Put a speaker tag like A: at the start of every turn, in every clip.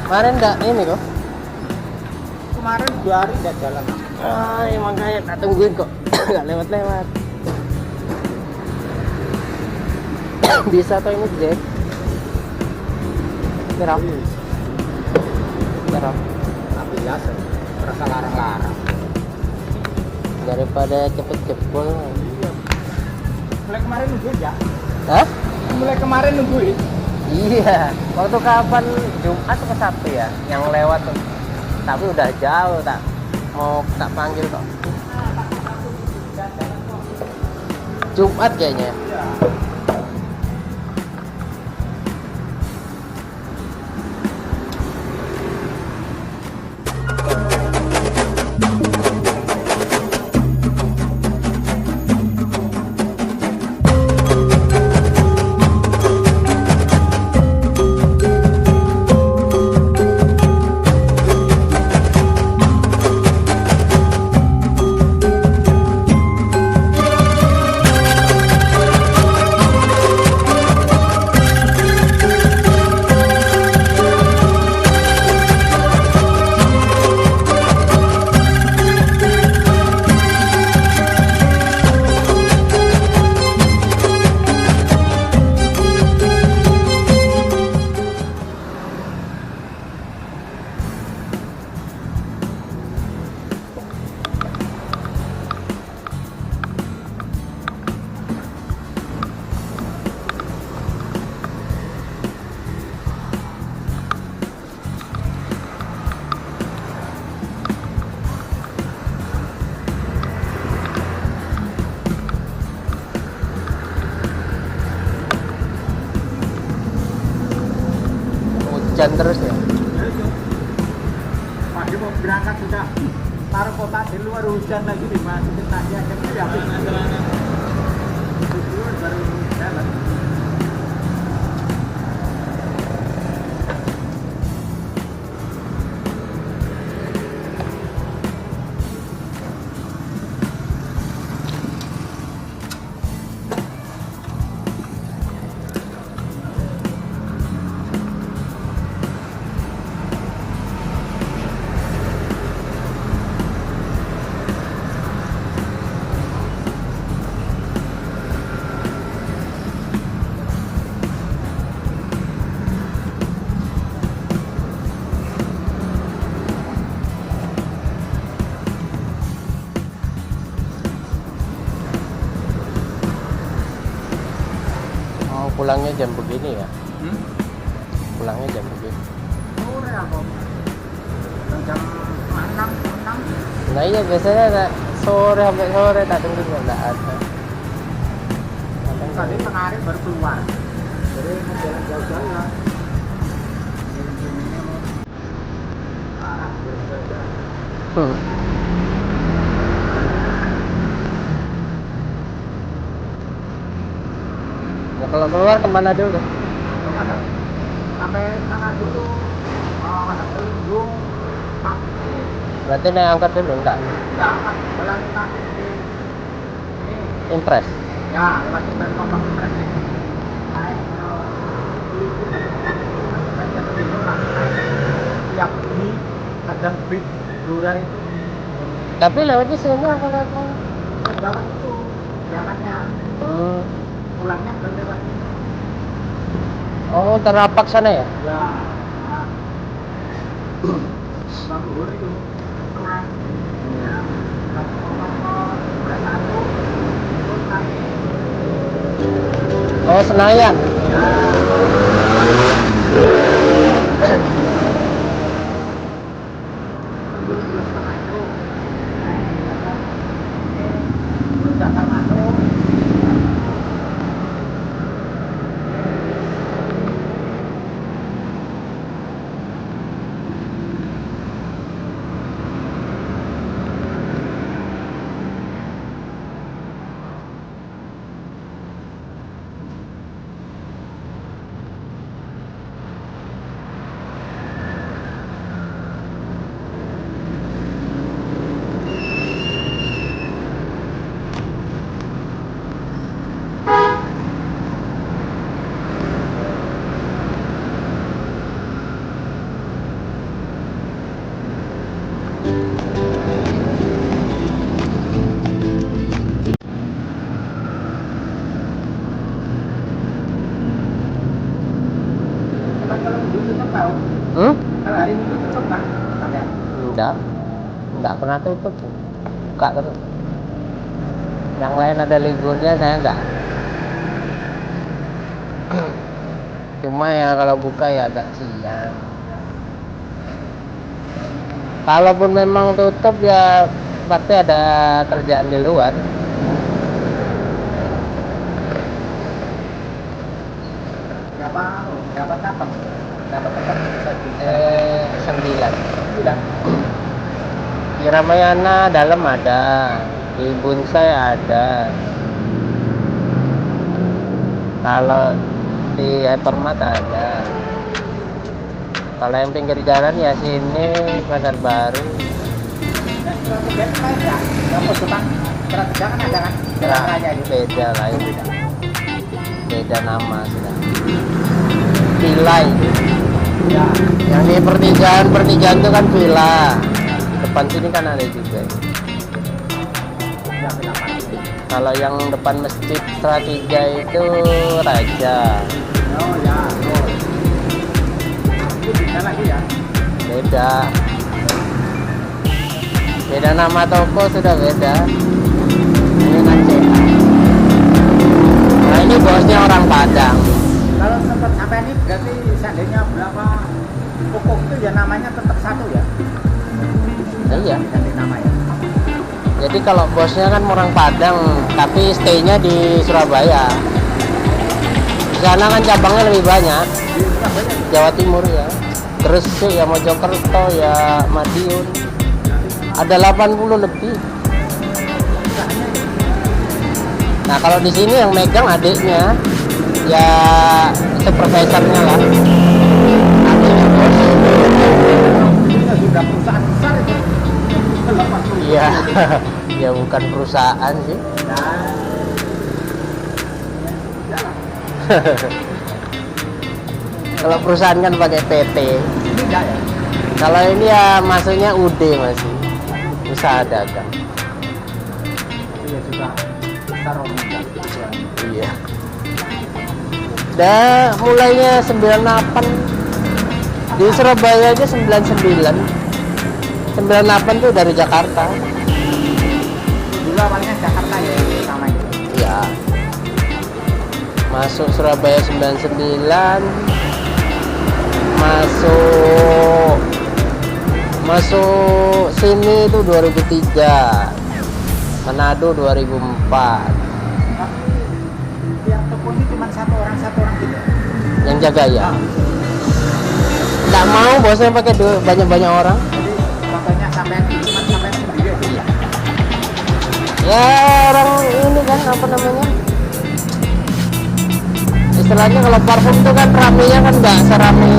A: Kemarin enggak ini kok.
B: Kemarin 2 hari nggak jalan.
A: Ah, emang kayak tak tungguin kok. Enggak lewat-lewat. Bisa tuh ini Jack. Berapa? Berapa?
B: Tapi biasa, terasa larang-larang.
A: Daripada cepet jebol.
B: Iya. Mulai kemarin nungguin ya?
A: Hah?
B: Mulai kemarin nungguin.
A: Iya. Waktu kapan Jumat ke Sabtu ya? Yang lewat tuh. Tapi udah jauh tak mau tak panggil kok. Jumat kayaknya.
B: Iya.
A: Hujan terus ya.
B: Pagi mau berangkat sudah taruh kota di luar, hujan lagi dimasukin tadi aja jadi habis keluar baru jalan.
A: Mau pulangnya jam begini ya?
B: Hmm?
A: Pulangnya jam begini.
B: Sore apa? Jam 6.
A: Nah iya biasanya tak sore sampai sore tak tunggu nggak ada.
B: Tadi tengah hari baru keluar. Jadi mau jalan jauh-jauh ya.
A: Hmm. Ya, kalau keluar kemana dulu?
B: Sampai tengah dulu. Ada pelindung.
A: Berarti naik angkot dulu enggak?
B: Jangan jalan nanti di
A: Impres.
B: ya lewat jalan kompak impres ini. Naik tiap ini ada bit luar itu.
A: Tapi lewatnya sini angkot apa?
B: Lewat itu jalannya.
A: Hmm.
B: Pulangnya ke lewat ini.
A: Oh, Terapak sana ya?
B: Ya. Bang Luhur itu. Ya.
A: Oh, Senayan.
B: kalau minggu tutup tahu. Kalau hari minggu tutup nggak? Sampai.
A: Enggak pernah tutup, buka terus. Yang lain ada liburnya, saya enggak. Cuma ya kalau buka ya agak siang. Kalaupun memang tutup ya pasti ada kerjaan di luar.
B: Berapa tapak? Berapa tempat bisa di
A: 9.
B: bilang?
A: Di Ramayana dalam ada, di Bunsai ada. Kalau di Hypermart ada. Kalau yang pinggir jalan ya sini Pasar Baru.
B: Strategi lain ya? Kamu suka strategi kan ada kan? Jalan raya gitu.
A: Beda lain, beda nama sudah. Vilai.
B: Ya.
A: Yang di pertigaan itu kan villa. Depan sini kan ada juga.
B: Ya, kenapa?
A: Kalau yang depan masjid Stratiga itu Raja.
B: Oh ya, oh. Itu beda lagi ya?
A: Beda. Beda nama toko sudah beda. Ini Aceh. Nah ini bosnya orang Padang.
B: Kalau tempat sampai ini berarti seandainya berapa pokok itu ya namanya tetap satu ya?
A: Nah, iya.
B: Ganti nama ya?
A: Jadi kalau bosnya kan orang Padang, tapi stay-nya di Surabaya. Di sana kan cabangnya lebih banyak.
B: Di Surabaya.
A: Jawa Timur ya. Terus ya Mojokerto ya Madiun. Ada 80 lebih. Nah kalau di sini yang megang adiknya, ya supervisornya lah. Adiknya bos.
B: Ini sudah perusahaan besar itu.
A: Iya, ya bukan perusahaan sih.
B: Nah,
A: Kalau perusahaan kan pakai PT.
B: ini enggak ya?
A: Kalau ini ya masuknya UD masih. Usaha dagang.
B: Iya sudah besar juga.
A: Iya. Dah mulainya 98. Di Surabaya aja 99. 98 tuh dari Jakarta.
B: Dulu awalnya Jakarta ya sama itu.
A: Iya. Masuk Surabaya 99. Masuk sini itu 2003. Manado 2004.
B: Tiap toko ini cuma satu orang gitu.
A: Yang jaga ya. Nggak mau bosnya pakai banyak-banyak orang.
B: Jadi contohnya sampai cuma sampai sendiri. Iya.
A: Ya orang ini kan apa namanya? Istilahnya kalau parfum itu kan ramenya kan nggak serame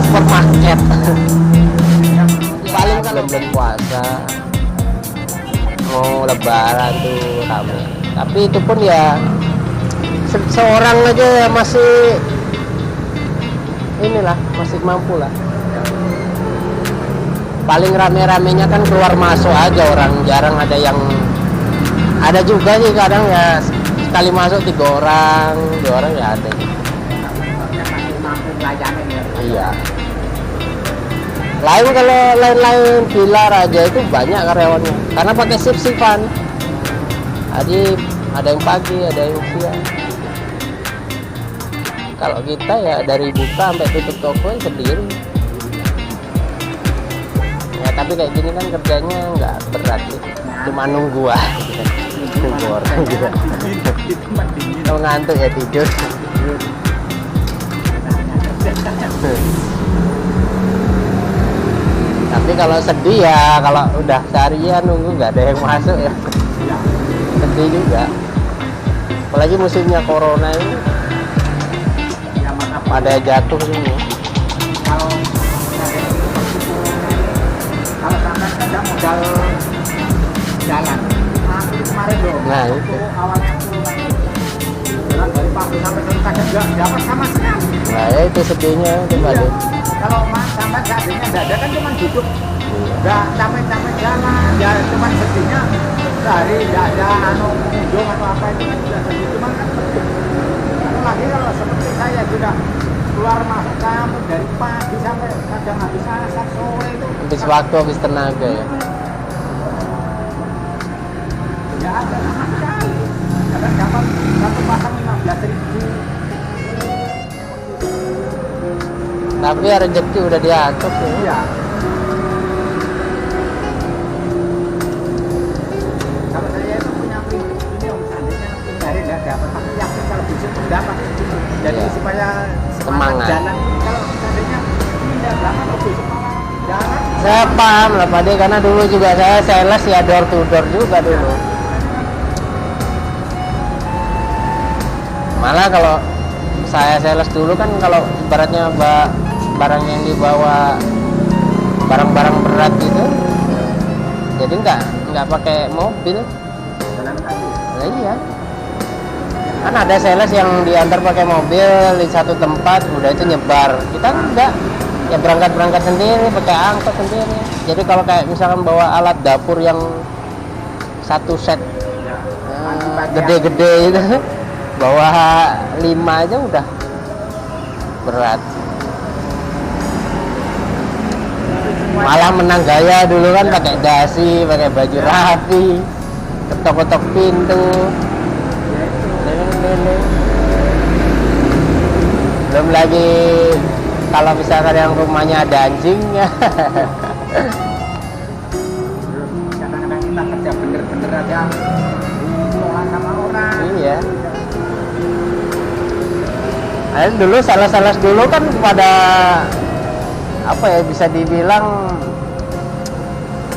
A: supermarket. Paling kalau bulan puasa mau lebaran tuh rame. Tapi itu pun ya seorang aja ya masih inilah masih mampu lah. Paling rame-ramenya kan keluar masuk aja orang, jarang ada yang ada juga sih kadang ya sekali masuk 3 orang 2 orang ya ada.
B: Yang masih mampu melayanin ya.
A: Iya. Lain kalau lain-lain Villa Raja itu banyak karyawannya karena pakai shift-shiftan. Jadi ada yang pagi, ada yang siang. Kalau kita ya dari buka sampai tutup toko ya sendiri. Ya tapi kayak gini kan kerjanya nggak berat sih. Cuma nunggu aja. Nunggu orang juga. Kalau ngantuk ya tidur. Tapi kalau sedih ya kalau udah seharian nunggu nggak ada yang masuk ya sedih juga. Apalagi musimnya corona ini pada jatuh ini.
B: Kalau sampai ada modal jalan kemarin dong.
A: Nah itu.
B: Awalnya jalan dari pagi sampai selesai nggak dapat sama sekali.
A: Nah ya itu sedihnya itu
B: Iya.
A: Pak.
B: Kalau sampai seadanya nggak ada kan cuma duduk nggak capek-capek jalan ya cuma sedihnya sehari nggak ada pengunjung atau apa itu kan sudah sedih cuma kan kalau lagi kalau seperti saya saya sudah keluar masuk kamu dari pagi sampai kadang habis asar sore itu.
A: Habis waktu, habis tenaga ya.
B: Ya ada sama sekali. Kadang dapat satu pasang 15.000.
A: Tapi ya rezeki udah diatur sih.
B: Iya. Kalau saya itu punya prinsip ini, om, seandainya hindari nggak dapat, tapi yakin kalau besok dapat. Jadi
A: Iya.
B: supaya
A: Semangat.
B: jalan. Kalau seandainya ini nggak dapat, kalau besok malah jalan.
A: Saya paham lah Pak De, karena dulu juga saya sales ya door to door juga dulu. Malah kalau saya sales dulu kan kalau ibaratnya barang yang dibawa barang-barang berat gitu, jadi nggak pakai mobil.
B: Jalan kaki.
A: Nah, iya. Kan ada sales yang diantar pakai mobil di satu tempat, udah itu nyebar. Kita enggak, ya berangkat sendiri, pakai angkot sendiri. Jadi kalau kayak misalkan bawa alat dapur yang satu set
B: Ya.
A: gede-gede itu, bawa 5 aja udah berat. Malah menang gaya dulu kan pakai dasi, pakai baju rapi, ketok-ketok pintu. Leleng-leleng. Belum lagi kalau misalkan yang rumahnya ada anjingnya.
B: Kadang-kadang kita kerja bener-bener aja ditolak sama orang.
A: Iya. Nah, dulu sales dulu kan pada apa ya, bisa dibilang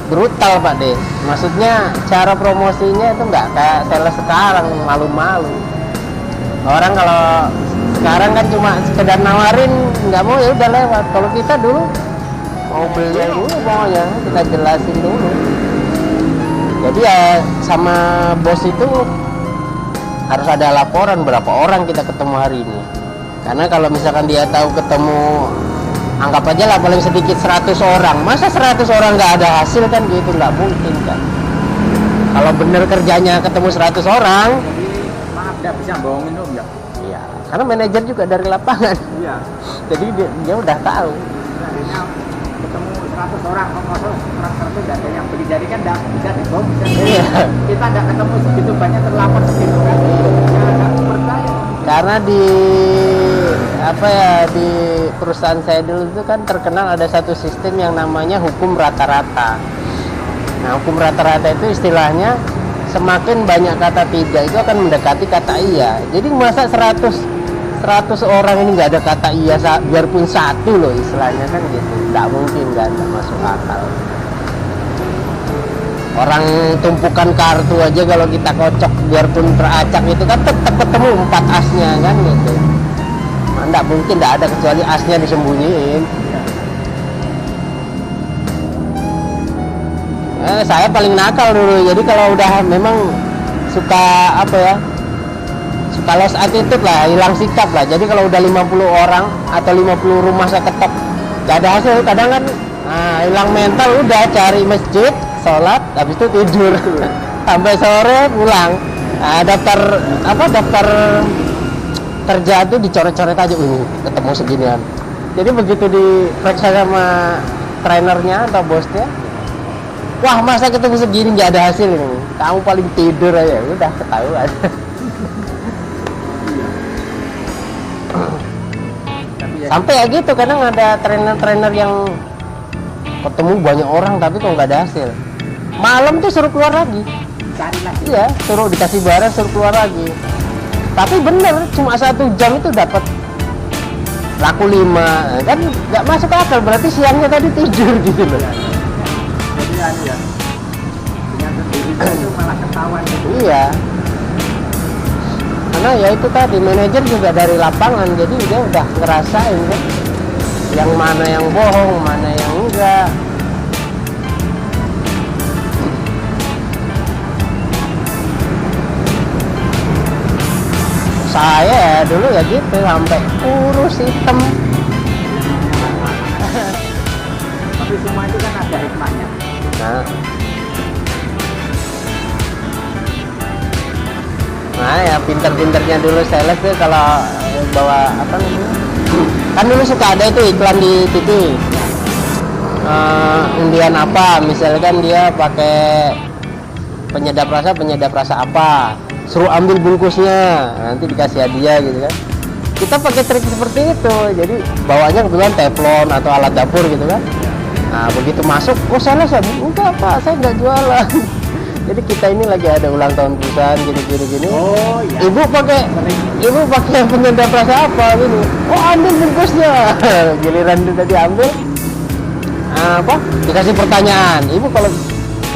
A: brutal Pak De. Maksudnya cara promosinya itu nggak kayak sales sekarang, malu-malu. Orang kalau sekarang kan cuma sekedar nawarin, nggak mau ya udah lewat. Kalau kita dulu mau beli dulu pokoknya kita jelasin dulu. Jadi ya sama bos itu harus ada laporan berapa orang kita ketemu hari ini. Karena kalau misalkan dia tahu ketemu, anggap aja lah paling sedikit 100 orang, masa 100 orang nggak ada hasil kan gitu, nggak mungkin kan. Kalau bener kerjanya ketemu 100 orang,
B: Jadi maaf nggak bisa bohongin om ya.
A: ya karena manajer juga dari lapangan,
B: Iya.
A: jadi dia udah tahu.
B: Seandainya ketemu 100 orang, kok masuk orang 100 nggak ada yang beli, jadi kan nggak bisa dibohong.
A: Iya.
B: Kita nggak ketemu segitu banyak terlapor segitu kan. Ya nggak percaya.
A: Karena di apa ya, di perusahaan saya dulu itu kan terkenal ada satu sistem yang namanya hukum rata-rata. Nah, hukum rata-rata itu istilahnya semakin banyak kata tidak itu akan mendekati kata iya. Jadi masa 100 orang ini nggak ada kata iya biarpun satu loh istilahnya kan gitu. Nggak mungkin kan, nggak masuk akal. Orang tumpukan kartu aja kalau kita kocok biarpun teracak itu kan tetap ketemu 4 asnya kan gitu. Nggak mungkin, nggak ada kecuali asnya disembunyiin. Saya paling nakal dulu, jadi kalau udah memang suka apa ya, suka lost attitude lah, hilang sikap lah. Jadi kalau udah 50 orang atau 50 rumah saya ketok nggak ada hasil, kadang kan hilang mental, udah cari masjid, sholat, habis itu tidur sampai sore pulang. Daftar kerja itu dicoret-coret aja, ketemu seginian. Jadi begitu diperiksa sama trainernya atau bosnya, wah masa ketemu segini nggak ada hasil ini, kamu paling tidur aja, udah ketahuan. Sampai ya gitu, kadang ada trainer-trainer yang ketemu banyak orang tapi kok nggak ada hasil, malam tuh suruh keluar lagi,
B: Cari lagi.
A: iya suruh dikasih barang suruh keluar lagi. Tapi bener cuma 1 jam itu dapat laku 5, kan nggak masuk akal, berarti siangnya tadi tidur gitu loh.
B: Jadi ya dengan sendirinya itu malah ketahuan gitu.
A: Iya, karena ya itu tadi manajer juga dari lapangan, jadi dia udah ngerasain kan yang mana yang bohong, mana yang enggak. Saya dulu ya gitu, sampai kurus hitam.
B: Tapi semua itu kan ada hikmahnya.
A: Nah ya pinter-pinternya dulu sales tuh kalau bawa apa namanya, kan dulu suka ada itu iklan di TV, undian apa, misalkan dia pakai penyedap rasa apa, suruh ambil bungkusnya, nanti dikasih hadiah gitu kan. Kita pakai trik seperti itu, jadi bawanya kebetulan teflon atau alat dapur gitu kan. Nah begitu masuk, oh salah enggak Pak, saya nggak jualan. Jadi kita ini lagi ada ulang tahun perusahaan gini.
B: Oh iya.
A: Ibu pakai penyedap rasa apa gini? Oh ambil bungkusnya. Giliran itu tadi ambil, apa? Dikasih pertanyaan. Ibu kalau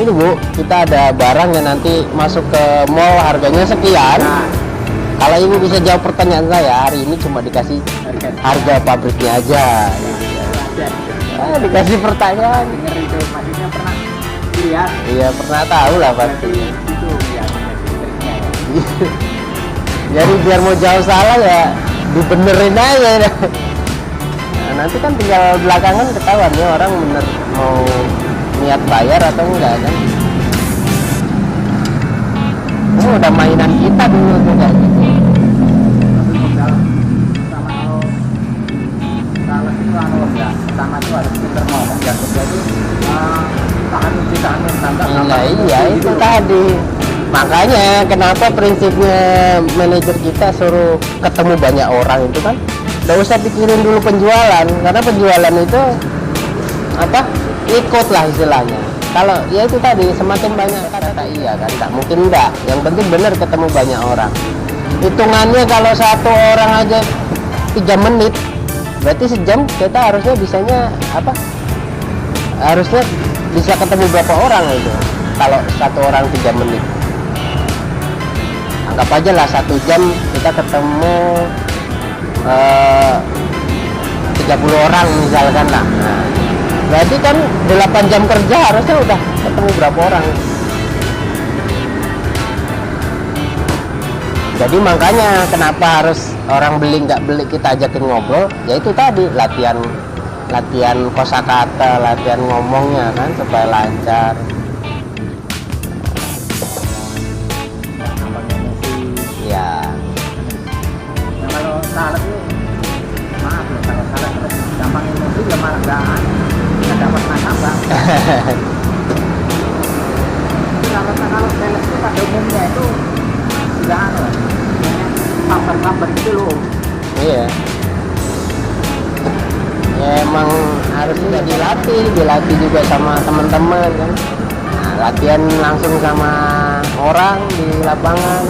A: ini Bu, kita ada barang yang nanti masuk ke mall harganya sekian.
B: Nah,
A: Kalau ibu bisa jawab pertanyaan saya, hari ini cuma dikasih harga pabriknya aja. Dikasih pertanyaan.
B: denger itu maksudnya pernah lihat.
A: Iya pernah tahu lah pasti.
B: Itu ya triknya ya.
A: Jadi biar mau jauh salah ya dibenerin aja. Nah, nanti kan tinggal belakangan ketahuan ya orang bener mau niat bayar atau enggak kan. Oh, udah mainan kita dulu tuh kayak gitu.
B: Tapi modal sama kalau itu enggak pertama itu harus pinter ngomong ya jadi tahan mentah.
A: Nah iya itu tadi. Makanya kenapa prinsipnya manajer kita suruh ketemu banyak orang itu kan, nggak usah pikirin dulu penjualan, karena penjualan itu apa, ikut lah istilahnya. Kalau ya itu tadi semakin banyak kata iya kan, tak mungkin enggak. Yang penting benar ketemu banyak orang. Hitungannya kalau satu orang aja 3 menit, berarti sejam kita harusnya bisanya apa? Harusnya bisa ketemu berapa orang itu? Kalau satu orang 3 menit. Anggap aja lah 1 jam kita ketemu 30 orang misalkan lah. Nah, berarti kan 8 jam kerja harusnya udah ketemu berapa orang. Jadi makanya kenapa harus orang beli nggak beli kita ajakin ngobrol, ya itu tadi latihan kosakata, latihan ngomongnya kan supaya lancar. Ya.
B: Nah, kalau salah itu maaf ya, kalau salah terus gampang emosi ya malah nggak dapat nasabah. Kalau sales itu pada umumnya itu sudah kabar gitu loh.
A: Iya. Ya emang harusnya dilatih juga sama teman-teman kan. Nah, latihan langsung sama orang di lapangan.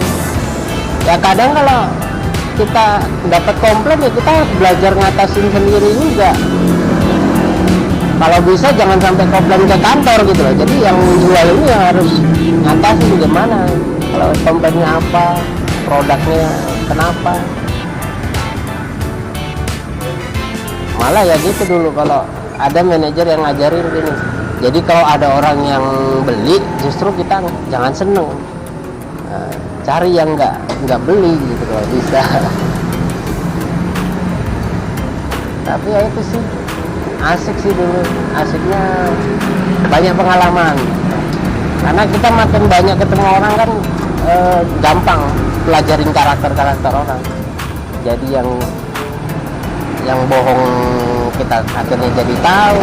A: Ya kadang kalau kita dapat komplain ya kita harus belajar ngatasin sendiri juga. Kalau bisa jangan sampai komplain ke kantor gitu loh. Jadi yang jual ini yang harus ngatasin gimana. Kalau komplainnya apa, produknya kenapa. Malah ya gitu dulu kalau ada manajer yang ngajarin gini. Jadi kalau ada orang yang beli, justru kita jangan seneng. Nah, cari yang nggak beli gitu kalau bisa. Tapi ya itu sih asik sih dulu, asiknya banyak pengalaman. Karena kita makin banyak ketemu orang kan gampang pelajarin karakter orang. Jadi yang bohong kita akhirnya jadi tahu,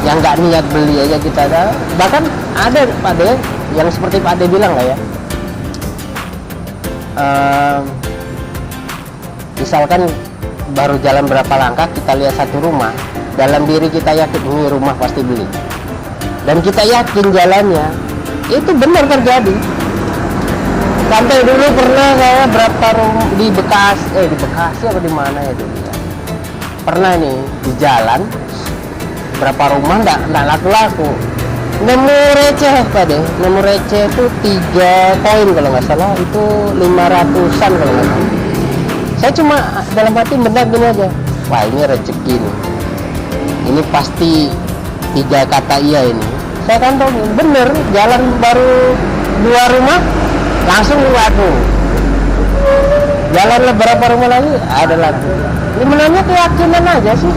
A: yang nggak niat beli aja kita tahu. Bahkan ada Pak De yang seperti Pak De bilang lah ya, misalkan baru jalan berapa langkah kita lihat satu rumah, dalam diri kita yakin ini rumah pasti beli, dan kita yakin jalannya itu benar terjadi. Sampai dulu pernah saya berapa rumah di Bekasi apa di mana ya dulu ya, pernah nih di jalan berapa rumah nggak laku-laku, nemu receh Pak De, nemu receh itu 3 koin kalau nggak salah, itu 500-an kalau nggak salah. Saya cuma dalam hati benar gini aja, wah ini rezeki nih, ini pasti 3 kata iya ini. Saya kantong bener, jalan baru 2 rumah langsung laku, jalan beberapa rumah lagi ada laku. Ini menanya keyakinan aja sih,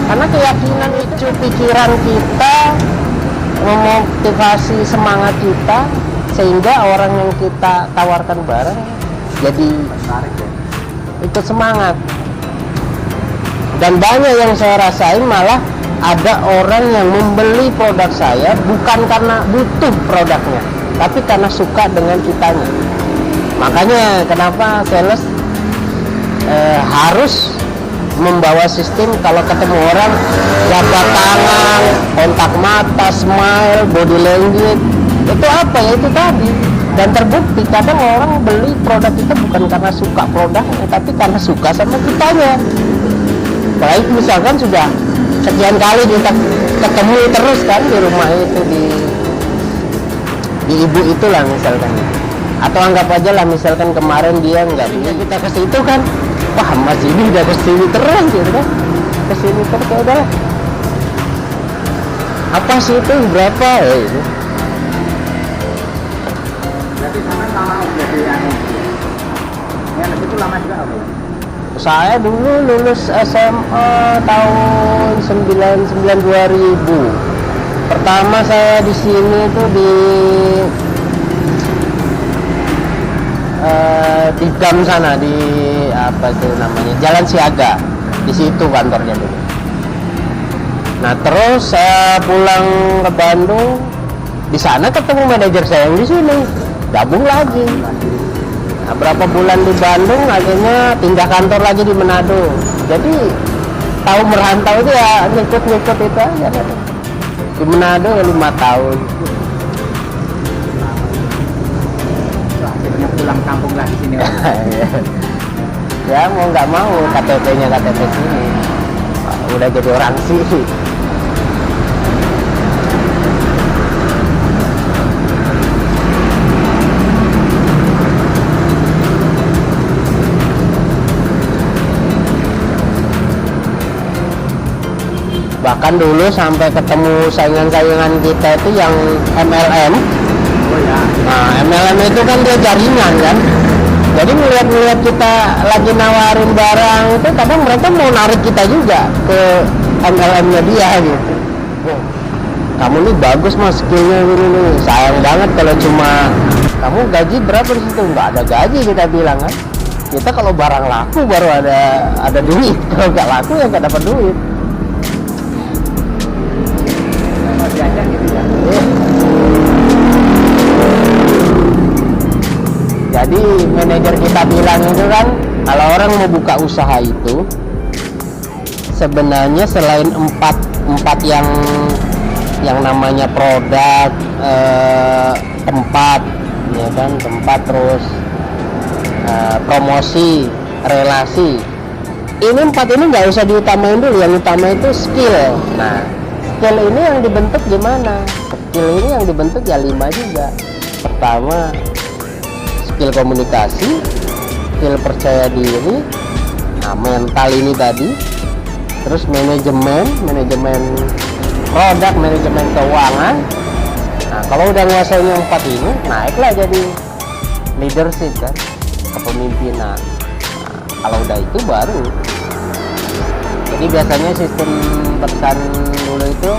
A: karena keyakinan itu pikiran kita, memotivasi semangat kita, sehingga orang yang kita tawarkan barang jadi
B: Menarik ya.
A: ikut semangat. Dan banyak yang saya rasain malah ada orang yang membeli produk saya bukan karena butuh produknya, tapi karena suka dengan kitanya. Makanya kenapa sales harus membawa sistem kalau ketemu orang jabat tangan, kontak mata, smile, body language. Itu apa ya, itu tadi. Dan terbukti kadang orang beli produk kita bukan karena suka produknya, tapi karena suka sama kitanya. Baik misalkan sudah sekian kali kita ketemu terus kan di rumah itu, di ibu itulah misalkan. Atau anggap aja lah misalkan kemarin dia nggak punya, kita ke situ kan, wah mas ini udah kesini terus gitu kan, kesini terus ya udah. Apa sih itu berapa ya itu?
B: Berarti sana lama jadi anu. Yang itu lama juga apa?
A: Saya dulu lulus SMA tahun 99 2000. Pertama saya di sini tuh di GAM sana, di apa itu namanya, Jalan Siaga, di situ kantornya dulu. Nah terus saya pulang ke Bandung, di sana ketemu manajer saya yang di sini, gabung lagi. Nah, berapa bulan di Bandung, akhirnya pindah kantor lagi di Manado. Jadi tahu merantau itu ya ngikut-ngikut itu aja. Di Manado ya 5 tahun.
B: Akhirnya pulang kampung lagi sini.
A: Ya mau nggak mau KTP-nya KTP sini. Udah jadi orang sih. Bahkan dulu sampai ketemu saingan-saingan kita itu yang MLM.
B: Oh ya.
A: Nah, MLM itu kan dia jaringan kan. Jadi melihat kita lagi nawarin barang itu, kadang mereka mau narik kita juga ke MLM-nya dia gitu. Oh, kamu nih bagus mas skillnya ini. Sayang banget kalau cuma kamu gaji berapa di situ? Nggak ada gaji kita bilang kan. Kita kalau barang laku baru ada duit. Kalau nggak laku ya nggak dapat duit.
B: Diajak gitu ya.
A: Jadi manajer kita bilang itu kan, kalau orang mau buka usaha itu sebenarnya selain empat yang namanya produk, tempat ya kan, tempat, terus promosi, relasi, ini 4 ini nggak usah diutamain dulu. Yang utama itu skill. Nah, skill ini yang dibentuk gimana? Skill ini yang dibentuk ya 5 juga. Pertama, skill komunikasi, skill percaya diri, nah mental ini tadi, terus manajemen produk, manajemen keuangan. Nah kalau udah nguasain yang 4 ini, naiklah jadi leadership kan, kepemimpinan. Nah, kalau udah itu baru. Jadi biasanya sistem pesan dulu itu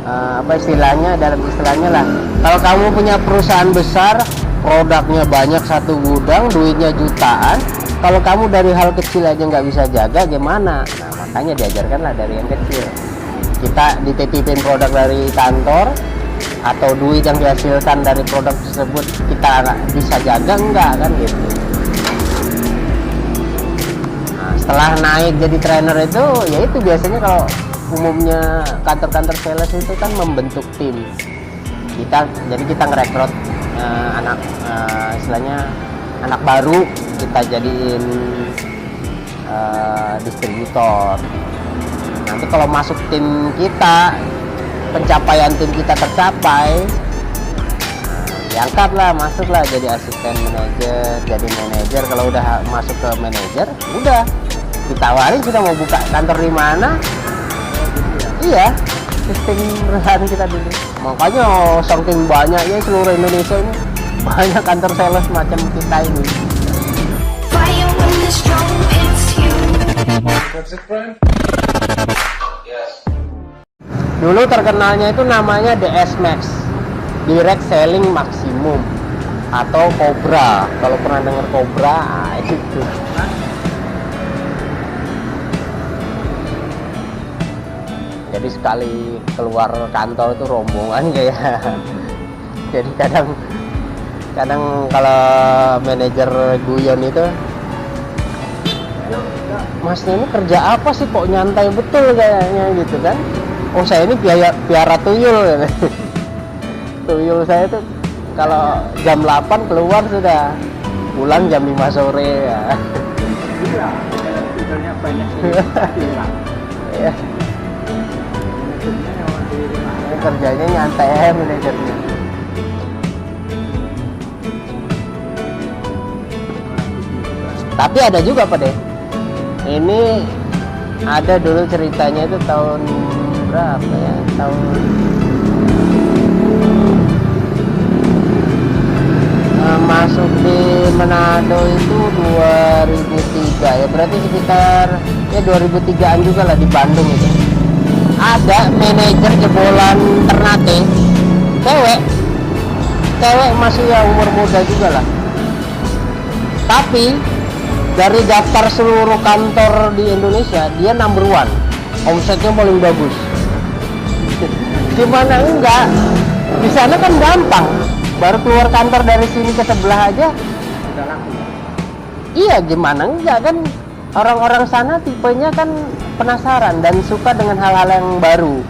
A: apa istilahnya, dalam istilahnya lah, kalau kamu punya perusahaan besar, produknya banyak, satu gudang, duitnya jutaan, kalau kamu dari hal kecil aja nggak bisa jaga, gimana? Nah makanya diajarkanlah dari yang kecil. Kita dititipin produk dari kantor, atau duit yang dihasilkan dari produk tersebut kita nggak bisa jaga, enggak kan gitu. Nah, setelah naik jadi trainer itu, ya itu biasanya kalau umumnya kantor-kantor sales itu kan membentuk tim. Jadi kita ngerekrut anak, istilahnya anak baru, kita jadiin distributor. Nanti kalau masuk tim kita, pencapaian tim kita tercapai, diangkatlah, masuklah jadi asisten manajer, jadi manajer. Kalau udah masuk ke manajer, udah ditawarin sudah mau buka kantor di mana. Iya, sistem perusahaan kita dulu. Makanya saking banyaknya seluruh Indonesia ini banyak kantor sales macam kita ini. Dulu terkenalnya itu namanya DS Max, Direct Selling Maximum. atau Cobra. Kalau pernah dengar Cobra, itu. Jadi sekali keluar kantor itu rombongan kayak. Jadi kadang kalau manajer guyon itu, Masnya ini kerja apa sih kok nyantai betul kayaknya gitu kan? Oh saya ini piara tuyul. Tuyul saya tuh kalau jam 8 keluar sudah, pulang jam 5 sore ya.
B: Iya, sebetulnya banyak sih.
A: Ya. Kerjanya nyantai manajernya. Tapi ada juga Pak deh. Ini ada dulu ceritanya itu tahun berapa ya? Tahun masuk di Manado itu 2003 ya, berarti sekitar ya 2003an juga lah di Bandung itu. Ada manajer jebolan Ternate, cewek masih ya umur muda juga lah. Tapi dari daftar seluruh kantor di Indonesia dia number one, omsetnya paling bagus. Gimana enggak? Di sana kan gampang, baru keluar kantor dari sini ke sebelah aja
B: Udah laku.
A: iya, gimana enggak kan? Orang-orang sana tipenya kan penasaran dan suka dengan hal-hal yang baru.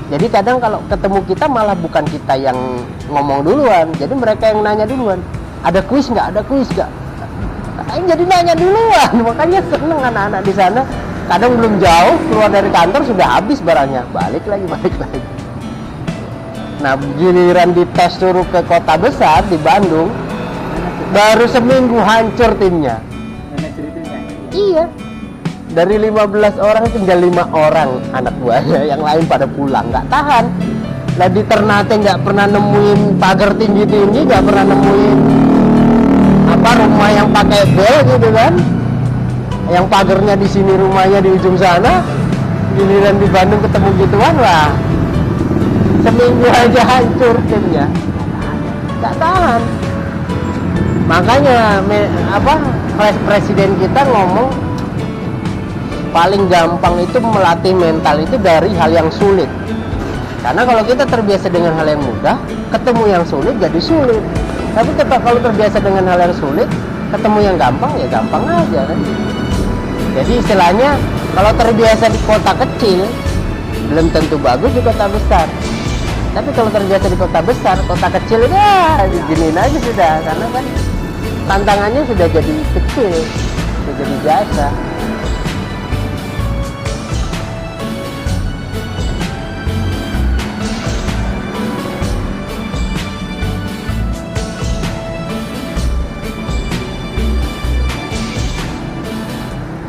A: Jadi kadang kalau ketemu kita malah bukan kita yang ngomong duluan, jadi mereka yang nanya duluan. Ada kuis nggak? Ada kuis nggak? Jadi nanya duluan. Makanya seneng anak-anak di sana. Kadang belum jauh keluar dari kantor sudah habis barangnya, balik lagi. Nah giliran dites suruh ke kota besar di Bandung, baru seminggu hancur timnya.
B: Manajer itu nyanyi.
A: Iya, dari 15 orang tinggal 5 orang anak buahnya, yang lain pada pulang, nggak tahan. Lah di Ternate nggak pernah nemuin pagar tinggi-tinggi, nggak pernah nemuin apa rumah yang pakai bel gitu kan, yang pagarnya di sini rumahnya di ujung sana. Giliran di Bandung ketemu gituan, wah seminggu aja hancur timnya, nggak tahan. Makanya presiden kita ngomong paling gampang itu melatih mental itu dari hal yang sulit. Karena kalau kita terbiasa dengan hal yang mudah, ketemu yang sulit jadi sulit. Tapi tetap kalau terbiasa dengan hal yang sulit, ketemu yang gampang ya gampang aja kan. Jadi istilahnya kalau terbiasa di kota kecil, belum tentu bagus di kota besar. Tapi kalau terbiasa di kota besar, kota kecil ya diginiin aja sudah, karena kan tantangannya sudah jadi kecil, sudah jadi biasa.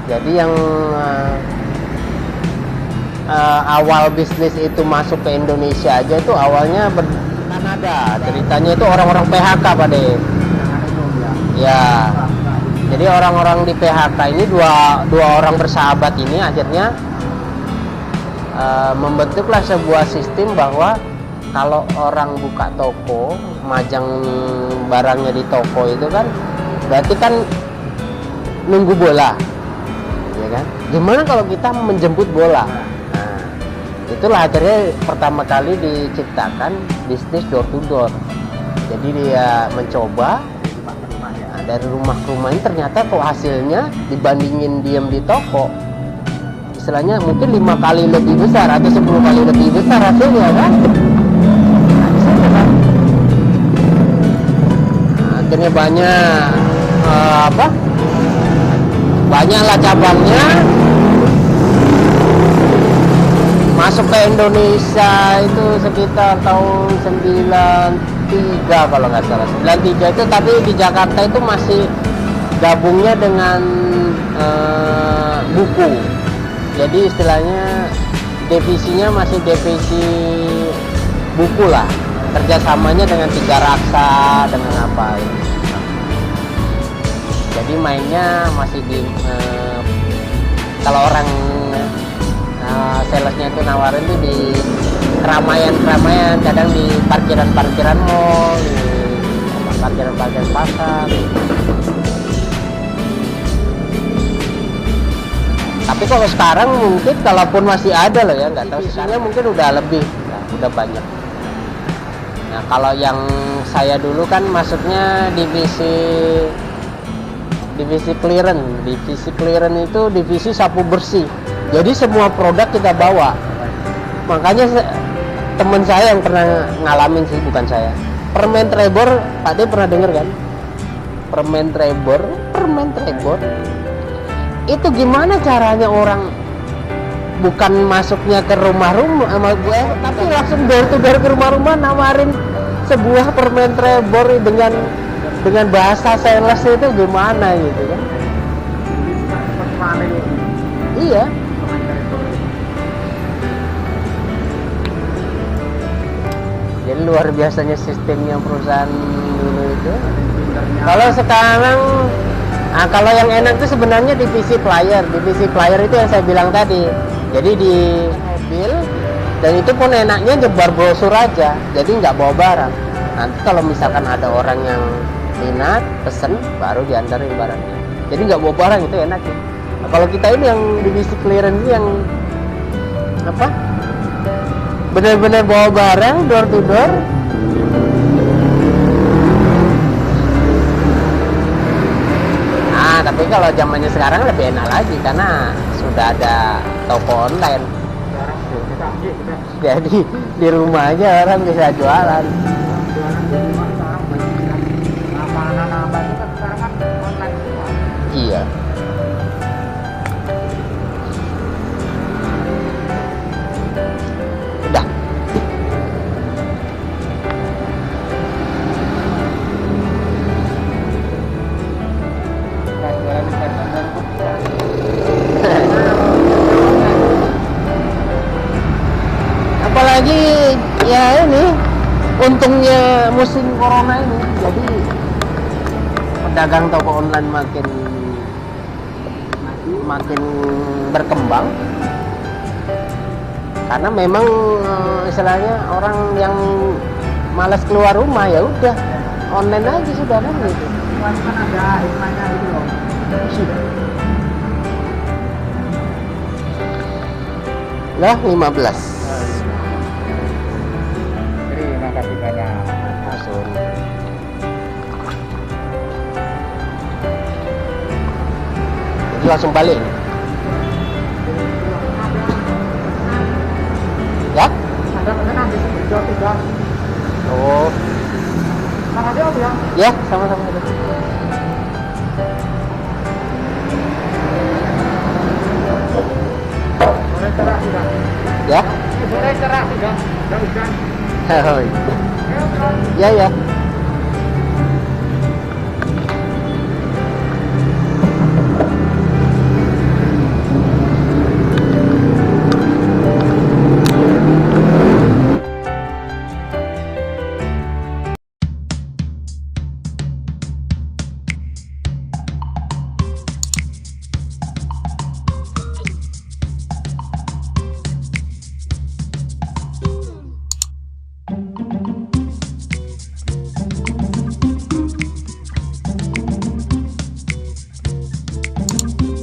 A: Jadi yang awal bisnis itu masuk ke Indonesia aja itu awalnya Kanada. Ceritanya itu orang-orang PHK Pak De. Ya. Jadi orang-orang di PHK ini dua orang bersahabat ini akhirnya membentuklah sebuah sistem bahwa kalau orang buka toko, majang barangnya di toko itu kan berarti kan nunggu bola. Ya kan? Gimana kalau kita menjemput bola? Nah, itulah akhirnya pertama kali diciptakan bisnis door to door. Jadi dia mencoba dari rumah ke rumah ini, ternyata kok hasilnya dibandingin diam di toko, istilahnya mungkin 5 kali lebih besar atau 10 kali lebih besar hasilnya kan. Nah, akhirnya banyak banyaklah cabangnya masuk ke Indonesia itu sekitar tahun 93 kalau nggak salah, 93 itu. Tapi di Jakarta itu masih gabungnya dengan buku, jadi istilahnya divisinya masih divisi buku lah, kerjasamanya dengan Tiga Raksa dengan apa gitu. Jadi mainnya masih di kalau orang salesnya itu nawarin tuh di keramaian, kadang di parkiran mall, di parkiran pasar. Tapi kalau sekarang mungkin kalaupun masih ada loh ya, nggak tahu sekarang mungkin udah lebih, ya, udah banyak. Nah kalau yang saya dulu kan masuknya divisi clearance. Divisi clearance itu divisi sapu bersih. Jadi semua produk kita bawa. Makanya teman saya yang pernah ngalamin sih, bukan saya. Permen Trebor, Pak De pernah dengar kan? Permen Trebor. Itu gimana caranya orang bukan masuknya ke rumah-rumah sama gue, tapi langsung door to door ke rumah-rumah nawarin sebuah permen Trebor dengan bahasa sales itu gimana gitu kan? Iya. Jadi luar biasanya sistemnya perusahaan dulu itu. Kalau sekarang, nah kalau yang enak itu sebenarnya divisi player. Divisi player itu yang saya bilang tadi. Jadi di mobil, dan itu pun enaknya nyebar brosur aja. Jadi nggak bawa barang. Nanti kalau misalkan ada orang yang minat, pesen, baru diantarin barangnya. Jadi nggak bawa barang, itu enak ya. Nah, kalau kita ini yang divisi clearance yang apa? Benar-benar bawa barang door to door. Nah, tapi kalau zamannya sekarang lebih enak lagi karena sudah ada toko online. Jadi di rumah aja orang bisa jualan. Iya. Udah. Apalagi ya ini untungnya musim corona ini, jadi pedagang toko online makin berkembang karena memang istilahnya orang yang malas keluar rumah ya udah online aja sudah kan gitu.
B: Kan ada hikmahnya gitu loh.
A: Lah 15.
B: Terima kasih banyak.
A: Langsung. Jadi langsung balik. Ya?
B: Ada pesanan di sini, 23.
A: Oh,
B: Sama dia Om ya?
A: ya sama-sama.
B: Sore cerah sudah.
A: Ya?
B: Sore cerah sudah. Udah hujan.
A: Oh,
B: Ayo, Bro.
A: ya ya.